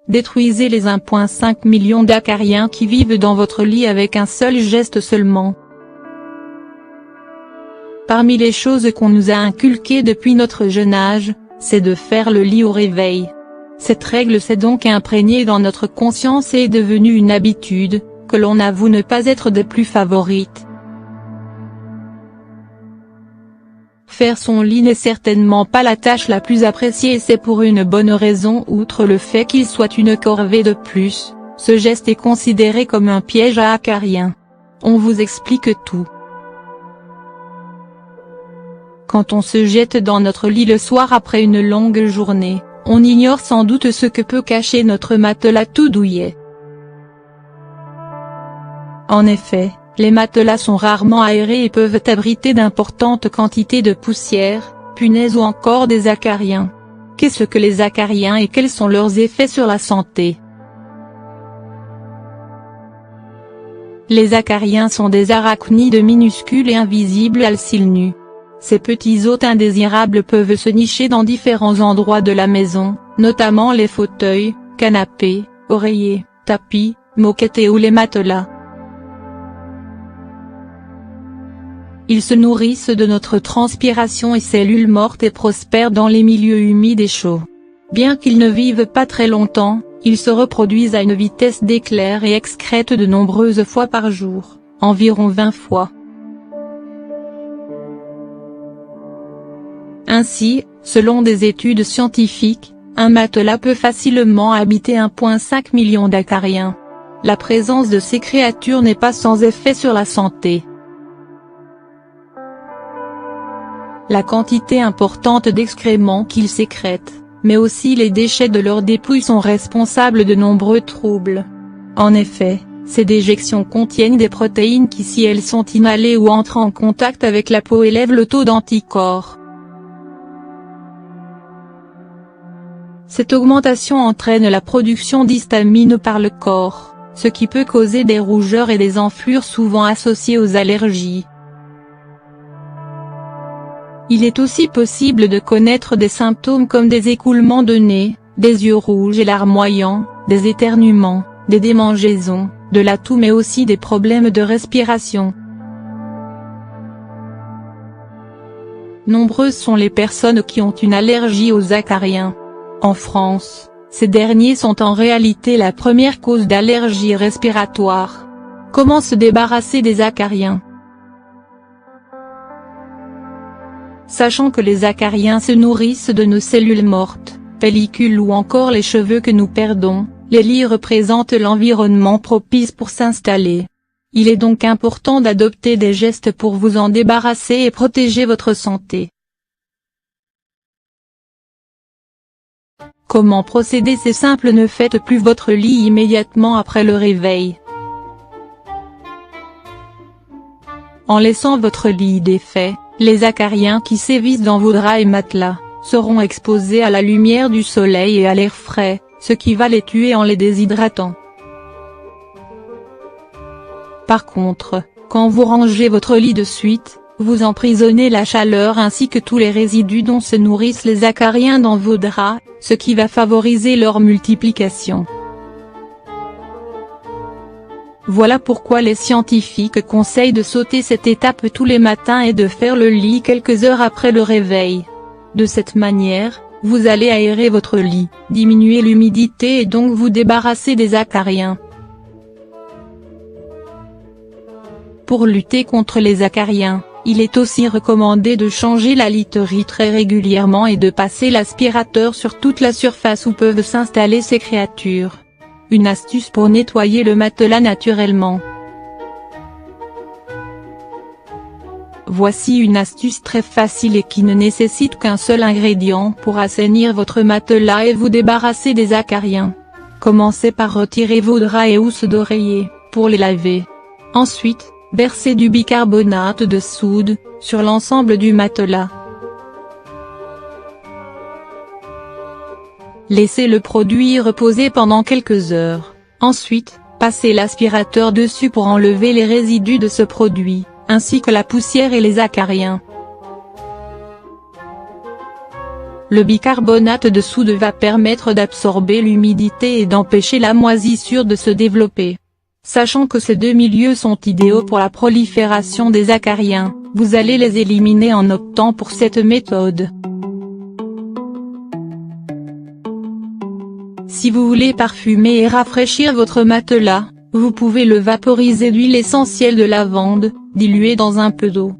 détruisez les 1,5 million d'acariens qui vivent dans votre lit avec un seul geste seulement. Parmi les choses qu'on nous a inculquées depuis notre jeune âge, c'est de faire le lit au réveil. Cette règle s'est donc imprégnée dans notre conscience et est devenue une habitude, que l'on avoue ne pas être des plus favorites. Faire son lit n'est certainement pas la tâche la plus appréciée et c'est pour une bonne raison. Outre le fait qu'il soit une corvée de plus, ce geste est considéré comme un piège à acariens. On vous explique tout. Quand on se jette dans notre lit le soir après une longue journée, on ignore sans doute ce que peut cacher notre matelas tout douillet. En effet, les matelas sont rarement aérés et peuvent abriter d'importantes quantités de poussière, punaises ou encore des acariens. Qu'est-ce que les acariens et quels sont leurs effets sur la santé? Les acariens sont des arachnides minuscules et invisibles à l'œil nu. Ces petits hôtes indésirables peuvent se nicher dans différents endroits de la maison, notamment les fauteuils, canapés, oreillers, tapis, moquettes ou les matelas. Ils se nourrissent de notre transpiration et cellules mortes et prospèrent dans les milieux humides et chauds. Bien qu'ils ne vivent pas très longtemps, ils se reproduisent à une vitesse d'éclair et excrètent de nombreuses fois par jour, environ 20 fois. Ainsi, selon des études scientifiques, un matelas peut facilement habiter 1,5 million d'acariens. La présence de ces créatures n'est pas sans effet sur la santé. La quantité importante d'excréments qu'ils sécrètent, mais aussi les déchets de leurs dépouilles sont responsables de nombreux troubles. En effet, ces déjections contiennent des protéines qui si elles sont inhalées ou entrent en contact avec la peau élèvent le taux d'anticorps. Cette augmentation entraîne la production d'histamine par le corps, ce qui peut causer des rougeurs et des enflures souvent associées aux allergies. Il est aussi possible de connaître des symptômes comme des écoulements de nez, des yeux rouges et larmoyants, des éternuements, des démangeaisons, de la toux mais aussi des problèmes de respiration. Nombreuses sont les personnes qui ont une allergie aux acariens. En France, ces derniers sont en réalité la première cause d'allergie respiratoire. Comment se débarrasser des acariens? Sachant que les acariens se nourrissent de nos cellules mortes, pellicules ou encore les cheveux que nous perdons, les lits représentent l'environnement propice pour s'installer. Il est donc important d'adopter des gestes pour vous en débarrasser et protéger votre santé. Comment procéder? C'est simple, ne faites plus votre lit immédiatement après le réveil. En laissant votre lit défait, les acariens qui sévissent dans vos draps et matelas, seront exposés à la lumière du soleil et à l'air frais, ce qui va les tuer en les déshydratant. Par contre, quand vous rangez votre lit de suite, vous emprisonnez la chaleur ainsi que tous les résidus dont se nourrissent les acariens dans vos draps, ce qui va favoriser leur multiplication. Voilà pourquoi les scientifiques conseillent de sauter cette étape tous les matins et de faire le lit quelques heures après le réveil. De cette manière, vous allez aérer votre lit, diminuer l'humidité et donc vous débarrasser des acariens. Pour lutter contre les acariens, il est aussi recommandé de changer la literie très régulièrement et de passer l'aspirateur sur toute la surface où peuvent s'installer ces créatures. Une astuce pour nettoyer le matelas naturellement. Voici une astuce très facile et qui ne nécessite qu'un seul ingrédient pour assainir votre matelas et vous débarrasser des acariens. Commencez par retirer vos draps et housses d'oreiller, pour les laver. Ensuite, versez du bicarbonate de soude, sur l'ensemble du matelas. Laissez le produit reposer pendant quelques heures. Ensuite, passez l'aspirateur dessus pour enlever les résidus de ce produit, ainsi que la poussière et les acariens. Le bicarbonate de soude va permettre d'absorber l'humidité et d'empêcher la moisissure de se développer. Sachant que ces deux milieux sont idéaux pour la prolifération des acariens, vous allez les éliminer en optant pour cette méthode. Si vous voulez parfumer et rafraîchir votre matelas, vous pouvez le vaporiser d'huile essentielle de lavande, diluée dans un peu d'eau.